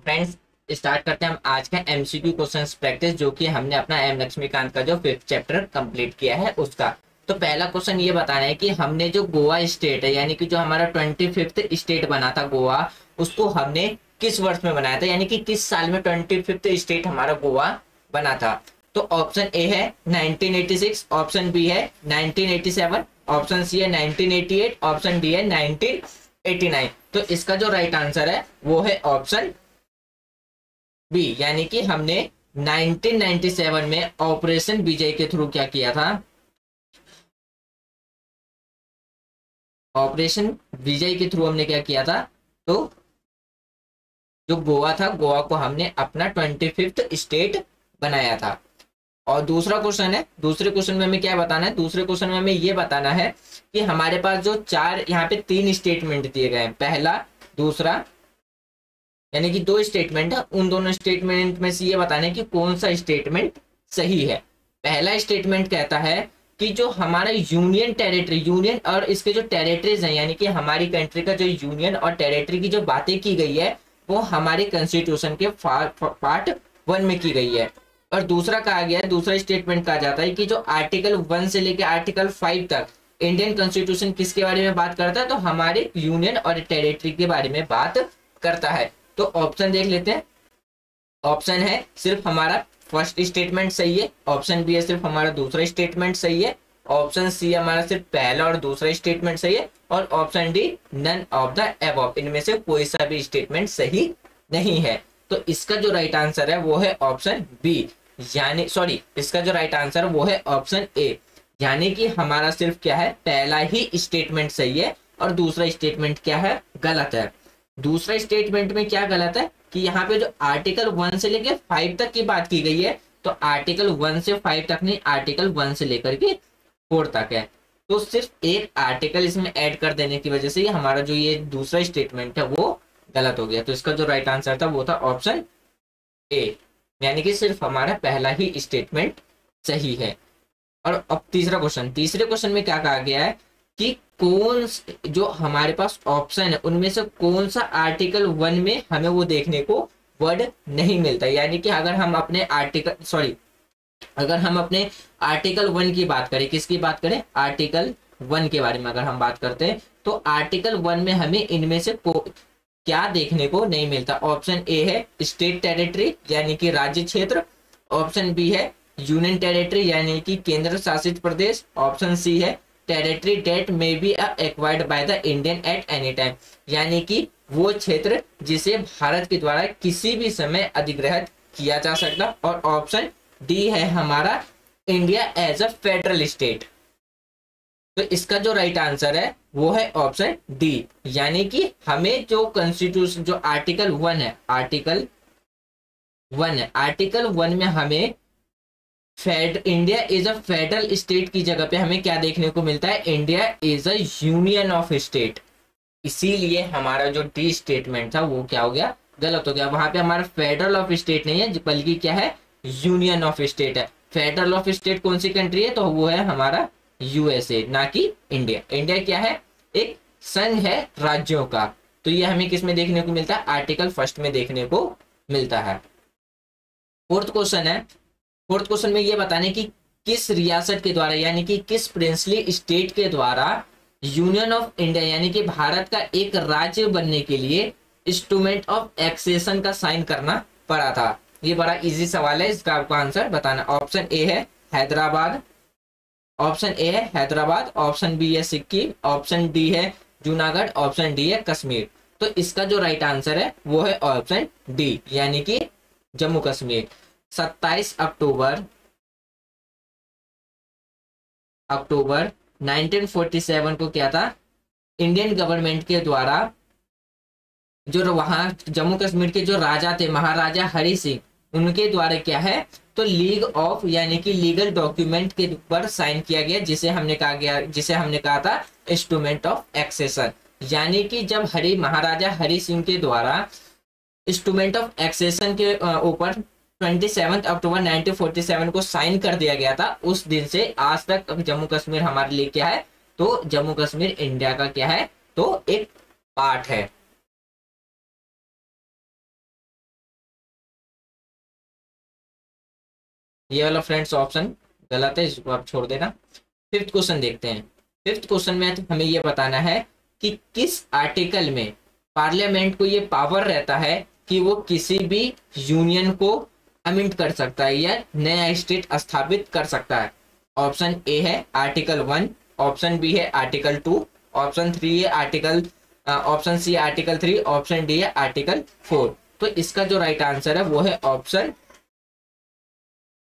Friends, start करते हैं हम आज का एमसीक्यू क्वेश्चंस प्रैक्टिस, जो कि हमने अपना एम लक्ष्मीकांत का जो 5th चैप्टर कंप्लीट किया है उसका। तो पहला क्वेश्चन ये बताना है कि हमने जो गोवा स्टेट है, यानी कि जो हमारा 25th स्टेट बना था गोवा, उसको हमने किस वर्ष में बनाया था, यानी कि किस साल में 25th स्टेट हमारा गोवा बना था। तो ऑप्शन ए है 1986, ऑप्शन बी है 1987, ऑप्शन सी है 1988, ऑप्शन डी है 1989। तो इसका जो राइट आंसर है वो है ऑप्शन बी, यानी कि हमने 1997 में ऑपरेशन विजय के थ्रू क्या किया था, ऑपरेशन विजय के थ्रू हमने क्या किया था, तो जो गोवा था, गोवा को हमने अपना 25th स्टेट बनाया था। और दूसरा क्वेश्चन है, दूसरे क्वेश्चन में हमें क्या बताना है, दूसरे क्वेश्चन में हमें ये बताना है कि हमारे पास जो चार यहाँ पे 3 स्टेटमेंट दिए गए हैं, पहला दूसरा, यानी कि 2 स्टेटमेंट है, उन दोनों स्टेटमेंट में से ये बताना है कि कौन सा स्टेटमेंट सही है। पहला स्टेटमेंट कहता है कि जो हमारा यूनियन टेरिटरी, यूनियन और इसके जो टेरिटरीज हैं, यानी कि हमारी कंट्री का जो यूनियन और टेरिटरी की जो बातें की गई है वो हमारे कॉन्स्टिट्यूशन के पार्ट 1 में की गई है। और दूसरा कहा गया है, दूसरा स्टेटमेंट कहा जाता है कि जो आर्टिकल 1 से लेकर आर्टिकल 5 तक इंडियन कॉन्स्टिट्यूशन किसके बारे में बात करता है, तो हमारे यूनियन और टेरिटरी के बारे में बात करता है। तो ऑप्शन देख लेते हैं। ऑप्शन है सिर्फ हमारा फर्स्ट स्टेटमेंट सही है, ऑप्शन बी है सिर्फ हमारा दूसरा स्टेटमेंट सही है, ऑप्शन सी हमारा सिर्फ पहला और दूसरा स्टेटमेंट सही है, और option D none of the above, इनमें से कोई सा भी स्टेटमेंट सही नहीं है। तो इसका जो राइट आंसर है वो है ऑप्शन बी, यानी सॉरी, इसका जो राइट आंसर वो है ऑप्शन ए, यानी कि हमारा सिर्फ क्या है, पहला ही स्टेटमेंट सही है और दूसरा स्टेटमेंट क्या है, गलत है। दूसरा स्टेटमेंट में क्या गलत है कि यहाँ पे जो आर्टिकल 1 से लेकर 5 तक की बात की गई है, तो आर्टिकल 1 से 5 तक नहीं, आर्टिकल 1 से लेकर के 4 तक है। तो सिर्फ एक आर्टिकल इसमें ऐड कर देने की वजह से हमारा जो ये दूसरा स्टेटमेंट है वो गलत हो गया। तो इसका जो राइट आंसर था वो था ऑप्शन ए, यानी कि सिर्फ हमारा पहला ही स्टेटमेंट सही है। और अब तीसरा क्वेश्चन, तीसरे क्वेश्चन में क्या कहा गया है कि कौन जो हमारे पास ऑप्शन है उनमें से कौन सा आर्टिकल 1 में हमें वो देखने को वर्ड नहीं मिलता, यानी कि अगर हम अपने अगर हम अपने आर्टिकल 1 की बात करें, किसकी बात करें, आर्टिकल 1 के बारे में अगर हम बात करते हैं, तो आर्टिकल 1 में हमें इनमें से क्या देखने को नहीं मिलता। ऑप्शन ए है स्टेट टेरिटरी, यानी कि राज्य क्षेत्र, ऑप्शन बी है यूनियन टेरिटरी, यानी कि केंद्र शासित प्रदेश, ऑप्शन सी है टेरिटरी डेट में B acquired by the Indian at any time, यानी कि वो क्षेत्र जिसे भारत के द्वारा किसी भी समय अधिग्रहित किया जा सकता, और ऑप्शन डी है हमारा India as a federal state. तो इसका जो राइट आंसर है वो है ऑप्शन डी, यानी कि हमें जो कॉन्स्टिट्यूशन जो आर्टिकल 1 है, आर्टिकल 1 में हमें India is a federal state की जगह पे हमें क्या देखने को मिलता है, India is a union of state. इसीलिए हमारा जो डी स्टेटमेंट था वो क्या हो गया, गलत हो गया। वहां पे हमारा फेडरल ऑफ स्टेट नहीं है, बल्कि क्या है, यूनियन ऑफ स्टेट है। फेडरल ऑफ स्टेट कौन सी कंट्री है, तो वो है हमारा यूएसए, ना कि इंडिया। इंडिया क्या है, एक संघ है राज्यों का। तो ये हमें किस में देखने को मिलता है, आर्टिकल 1 में देखने को मिलता है। फोर्थ क्वेश्चन में ये बताने की किस रियासत के द्वारा, यानी कि किस प्रिंसली स्टेट के द्वारा यूनियन ऑफ इंडिया, यानी कि भारत का एक राज्य बनने के लिए इंस्ट्रूमेंट ऑफ एक्सेशन का साइन करना पड़ा था। ये बड़ा इजी सवाल है, इसका आपको आंसर बताना। ऑप्शन ए है हैदराबाद, ऑप्शन बी है सिक्किम, ऑप्शन डी है जूनागढ़, ऑप्शन डी है कश्मीर। तो इसका जो राइट आंसर है वो है ऑप्शन डी, यानी कि जम्मू कश्मीर। 27 अक्टूबर 1947 को क्या था, इंडियन गवर्नमेंट के द्वारा जो वहां जम्मू कश्मीर के जो राजा थे, महाराजा हरि सिंह, उनके द्वारा क्या है, तो लीग ऑफ, यानी कि लीगल डॉक्यूमेंट के ऊपर साइन किया गया, जिसे हमने कहा था इंस्ट्रूमेंट ऑफ एक्सेशन। यानी कि जब महाराजा हरि सिंह के द्वारा इंस्ट्रूमेंट ऑफ एक्सेशन के ऊपर 27 अक्टूबर 1947 को साइन कर दिया गया था, उस दिन से आज तक जम्मू कश्मीर हमारे लिए क्या है, तो जम्मू कश्मीर इंडिया का क्या है, तो एक पार्ट है। ये वाला फ्रेंड्स ऑप्शन गलत है, इसको आप छोड़ देना। फिफ्थ क्वेश्चन देखते हैं। फिफ्थ क्वेश्चन में हमें ये बताना है कि किस आर्टिकल में पार्लियामेंट को ये पावर रहता है कि वो किसी भी यूनियन को अमेंड कर सकता है या नया स्टेट स्थापित कर सकता है। ऑप्शन ए है आर्टिकल 1, ऑप्शन बी है आर्टिकल 2, ऑप्शन 3 है article option C article 3, option D है आर्टिकल 4। तो इसका जो राइट आंसर है वो है ऑप्शन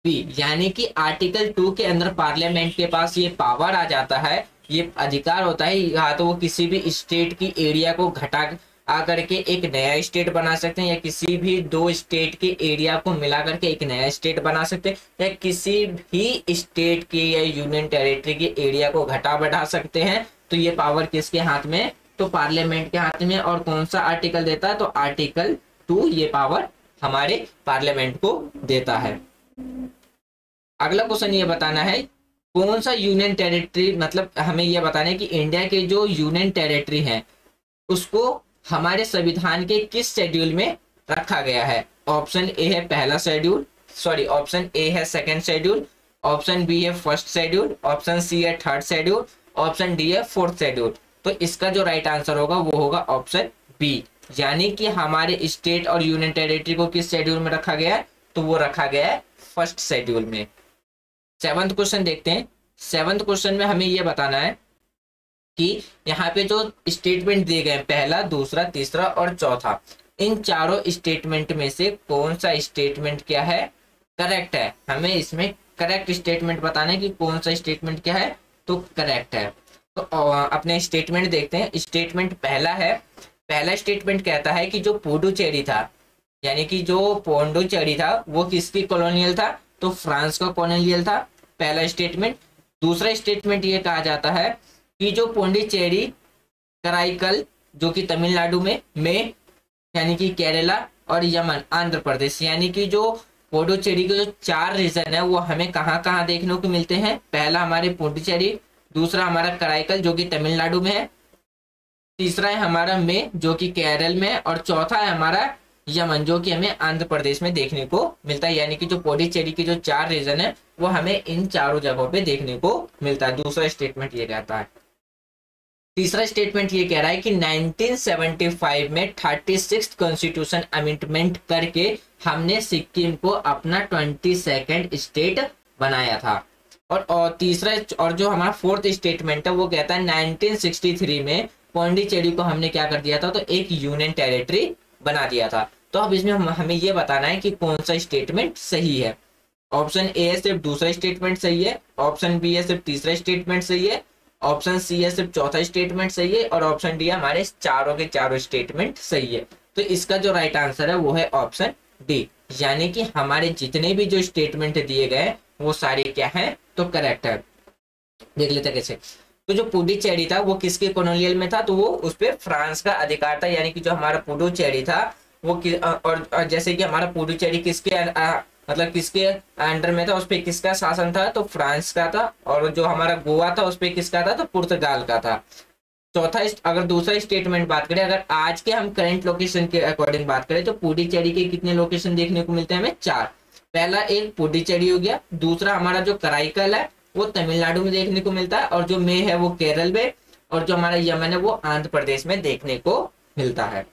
बी, यानी कि आर्टिकल 2 के अंदर पार्लियामेंट के पास ये पावर आ जाता है, ये अधिकार होता है, या तो वो किसी भी स्टेट की एरिया को घटा आकर के एक नया स्टेट बना सकते हैं, या किसी भी दो स्टेट के एरिया को मिला करके एक नया स्टेट बना सकते हैं, या किसी भी स्टेट की या यूनियन टेरिटरी के एरिया को घटा बढ़ा सकते हैं। तो ये पावर किसके हाथ में है? तो पार्लियामेंट के हाथ में। और कौन सा आर्टिकल देता है? तो आर्टिकल 2 ये पावर हमारे पार्लियामेंट को देता है। अगला क्वेश्चन ये बताना है कौन सा यूनियन टेरिटरी, मतलब हमें ये बताना है कि इंडिया के जो यूनियन टेरिटरी है उसको हमारे संविधान के किस शेड्यूल में रखा गया है। ऑप्शन ए है पहला शेड्यूल, सॉरी ऑप्शन ए है सेकंड शेड्यूल, ऑप्शन बी है फर्स्ट शेड्यूल, ऑप्शन सी है थर्ड शेड्यूल, ऑप्शन डी है फोर्थ शेड्यूल। तो इसका जो राइट आंसर होगा वो होगा ऑप्शन बी, यानी कि हमारे स्टेट और यूनियन टेरिटरी को किस शेड्यूल में रखा गया है? तो वो रखा गया है फर्स्ट शेड्यूल में। सेवंथ क्वेश्चन देखते हैं। सेवंथ क्वेश्चन में हमें ये बताना है कि यहाँ पे जो स्टेटमेंट दिए गए पहला, दूसरा, तीसरा और चौथा, इन चारों स्टेटमेंट में से कौन सा स्टेटमेंट क्या है करेक्ट है। हमें इसमें करेक्ट स्टेटमेंट बताना है कि कौन सा स्टेटमेंट क्या है तो करेक्ट है। तो अपने स्टेटमेंट देखते हैं। स्टेटमेंट पहला है, पहला स्टेटमेंट कहता है कि जो पुडुचेरी था, यानी कि जो पौंडुचेरी था वो किसकी कॉलोनियल था? तो फ्रांस का कॉलोनियल था, पहला स्टेटमेंट। दूसरा स्टेटमेंट ये कहा जाता है कि जो पौंडीचेरी, कराईकल जो कि तमिलनाडु में यानी कि केरला और यमन आंध्र प्रदेश, यानी कि जो पुडुचेरी के जो 4 रीजन है वो हमें कहाँ कहाँ देखने को मिलते हैं। पहला हमारे पुडुचेरी, दूसरा हमारा कराईकल जो कि तमिलनाडु में है, तीसरा है हमारा में जो कि केरल में है, और चौथा है हमारा यमन जो कि हमें आंध्र प्रदेश में देखने को मिलता है। यानी कि जो पुडुचेरी की जो 4 रीजन है वो हमें इन चारों जगहों पे देखने को मिलता है। दूसरा स्टेटमेंट ये कहता है। तीसरा स्टेटमेंट ये कह रहा है कि 1975 में 36th कॉन्स्टिट्यूशन अमेंडमेंट करके हमने सिक्किम को अपना 22nd स्टेट बनाया था। और तीसरा और जो हमारा फोर्थ स्टेटमेंट है वो कहता है 1963 में पौंडीचेरी को हमने क्या कर दिया था? तो एक यूनियन टेरिटरी बना दिया था। तो अब इसमें हमें ये बताना है कि कौन सा स्टेटमेंट सही है। ऑप्शन ए है सिर्फ दूसरा स्टेटमेंट सही है, ऑप्शन बी है सिर्फ तीसरा स्टेटमेंट सही है, ऑप्शन सी है सिर्फ चौथा स्टेटमेंट सही है, और ऑप्शन डी हमारे चारों के चारों स्टेटमेंट सही है। तो इसका जो राइट आंसर है वो है ऑप्शन डी, यानी कि हमारे जितने भी जो स्टेटमेंट दिए गए वो सारे क्या है तो करेक्ट है। देख लेते कैसे। तो जो पुडुचेरी था वो किसके कॉलोनियल में था? तो वो उस पर फ्रांस का अधिकार था, यानी कि जो हमारा पुडुचेरी था वो और जैसे कि हमारा पुडुचेरी किसके मतलब किसके अंडर में था, उस पर किसका शासन था? तो फ्रांस का था। और जो हमारा गोवा था उस पर किसका था? तो पुर्तगाल का था। चौथा अगर दूसरा स्टेटमेंट बात करें, अगर आज के हम करंट लोकेशन के अकॉर्डिंग बात करें तो पुडुचेरी के कितने लोकेशन देखने को मिलते हैं हमें? 4। पहला एक पुडुचेरी हो गया, दूसरा हमारा जो कराईकल है वो तमिलनाडु में देखने को मिलता है, और जो में है वो केरल में, और जो हमारा यमन है वो आंध्र प्रदेश में देखने को मिलता है।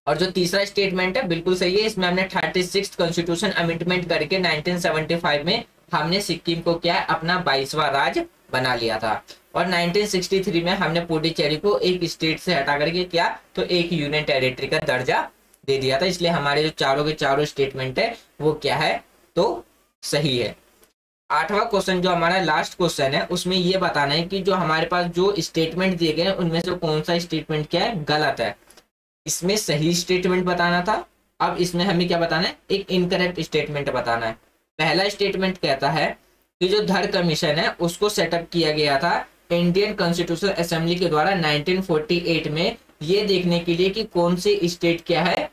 और जो तीसरा स्टेटमेंट है बिल्कुल सही है। इसमें हमने 36th कॉन्स्टिट्यूशन अमेंडमेंट करके 1975 में हमने सिक्किम को क्या है अपना 22वां राज्य बना लिया था। और 1963 में हमने पुडुचेरी को एक स्टेट से हटा करके क्या तो एक यूनियन टेरिटरी का दर्जा दे दिया था। इसलिए हमारे जो चारों के चारों स्टेटमेंट है वो क्या है तो सही है। 8वां क्वेश्चन जो हमारा लास्ट क्वेश्चन है उसमें ये बताना है कि जो हमारे पास जो स्टेटमेंट दिए गए उनमें से कौन सा स्टेटमेंट क्या है गलत है। इसमें सही स्टेटमेंट बताना था, अब इसमें हमें क्या बताना है एक इनकरेक्ट स्टेटमेंट बताना है। पहला स्टेटमेंट कहता है कि जो धड़ कमीशन है उसको सेटअप किया गया था इंडियन कॉन्स्टिट्यूशन असेंबली के द्वारा 1948 में, ये देखने के लिए कि कौन सी स्टेट क्या है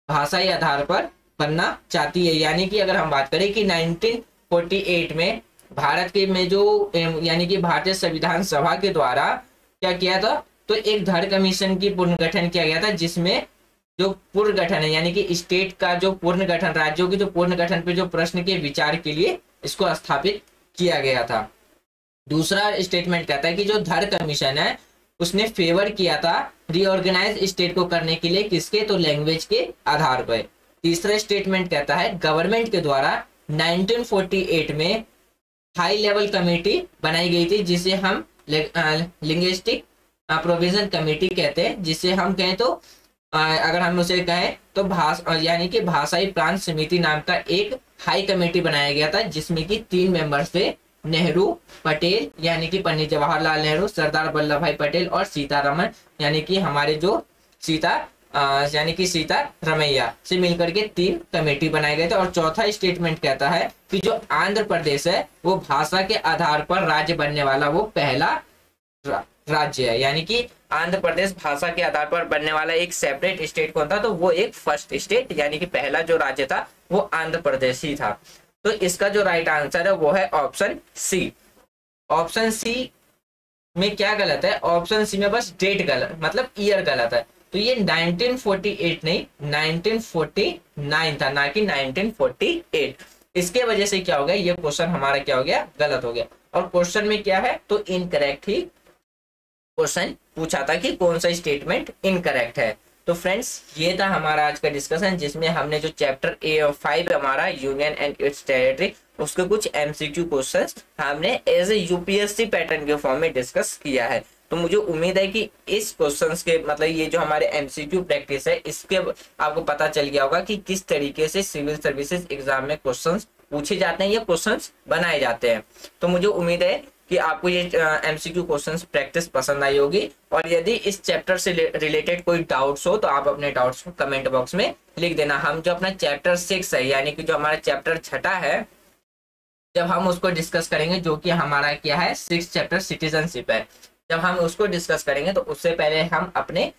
भाषाई आधार पर बनना चाहती है। यानी कि अगर हम बात करें कि 1948 में भारत के में जो यानी कि भारतीय संविधान सभा के द्वारा क्या किया था तो एक धड़ कमीशन की पुनर्गठन किया गया था, जिसमें जो पूर्ण गठन है, यानी कि स्टेट का जो पूर्ण गठन, राज्यों के जो पूर्ण गठन पे जो प्रश्न के विचार के लिए इसको स्थापित किया गया था। दूसरा स्टेटमेंट कहता है कि जो धर कमीशन है उसने फेवर किया था रीऑर्गेनाइज स्टेट को करने के लिए, किसके, तो लैंग्वेज के आधार पर। तीसरा स्टेटमेंट कहता है गवर्नमेंट के द्वारा 1948 में हाई लेवल कमेटी बनाई गई थी, जिसे हम लिंग्विस्टिक प्रोविजन कमेटी कहते हैं, जिसे हम कहें तो अगर हम उसे कहें तो यानी कि भाषाई प्रांत समिति नाम का एक हाई कमेटी बनाया गया था, जिसमें कि 3 मेंबर्स थे, नेहरू, पटेल यानी कि पंडित जवाहरलाल नेहरू, सरदार वल्लभ भाई पटेल और सीतारमन यानी कि हमारे जो यानी कि सीता रमैया से मिलकर के 3 कमेटी बनाए गए थे। और चौथा स्टेटमेंट कहता है कि जो आंध्र प्रदेश है वो भाषा के आधार पर राज्य बनने वाला वो पहला राज्य है, यानी कि आंध्र प्रदेश भाषा के आधार पर बनने वाला एक सेपरेट स्टेट कौन था, तो वो एक फर्स्ट स्टेट यानी कि पहला जो राज्य था वो आंध्र प्रदेश ही था। तो इसका जो राइट आंसर है वो है ऑप्शन सी। ऑप्शन सी में क्या गलत है, ऑप्शन सी में बस डेट गलत, मतलब ईयर गलत है। तो ये 1948 नहीं 1949 था, ना कि 1948। इसके वजह से क्या हो गया, ये क्वेश्चन हमारा क्या हो गया, गलत हो गया। और क्वेश्चन में क्या है, तो इनकरेक्ट ही क्वेश्चन पूछा था कि कौन सा स्टेटमेंट इनकरेक्ट है। तो फ्रेंड्स ये था हमारा आज का डिस्कशन, जिसमें हमने जो चैप्टर 5 हमारा यूनियन एंड इट्स टेरिटरी, उसके कुछ एमसीक्यू क्वेश्चंस हमने एज ए यूपीएससी पैटर्न के फॉर्म में डिस्कस किया है। तो मुझे उम्मीद है कि इस क्वेश्चंस के मतलब ये जो हमारे एमसीक्यू प्रैक्टिस है इसके आपको पता चल गया होगा कि किस तरीके से सिविल सर्विसेज एग्जाम में क्वेश्चंस पूछे जाते हैं या क्वेश्चंस बनाए जाते हैं। तो मुझे उम्मीद है कि आपको ये एमसीक्यू क्वेश्चंस प्रैक्टिस पसंद आई होगी। और यदि इस चैप्टर से रिलेटेड कोई डाउट्स हो तो आप अपने डाउट्स को कमेंट बॉक्स में लिख देना। हम जो अपना चैप्टर 6 है यानी कि जो हमारा चैप्टर 6 है, जब हम उसको डिस्कस करेंगे, जो कि हमारा क्या है 6 चैप्टर सिटीजनशिप है, जब हम उसको डिस्कस करेंगे तो उससे पहले हम अपने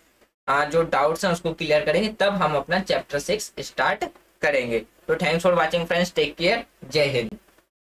जो डाउट्स हैं उसको क्लियर करेंगे, तब हम अपना चैप्टर 6 स्टार्ट करेंगे। तो thanks for watching friends, take care, जय हिंद।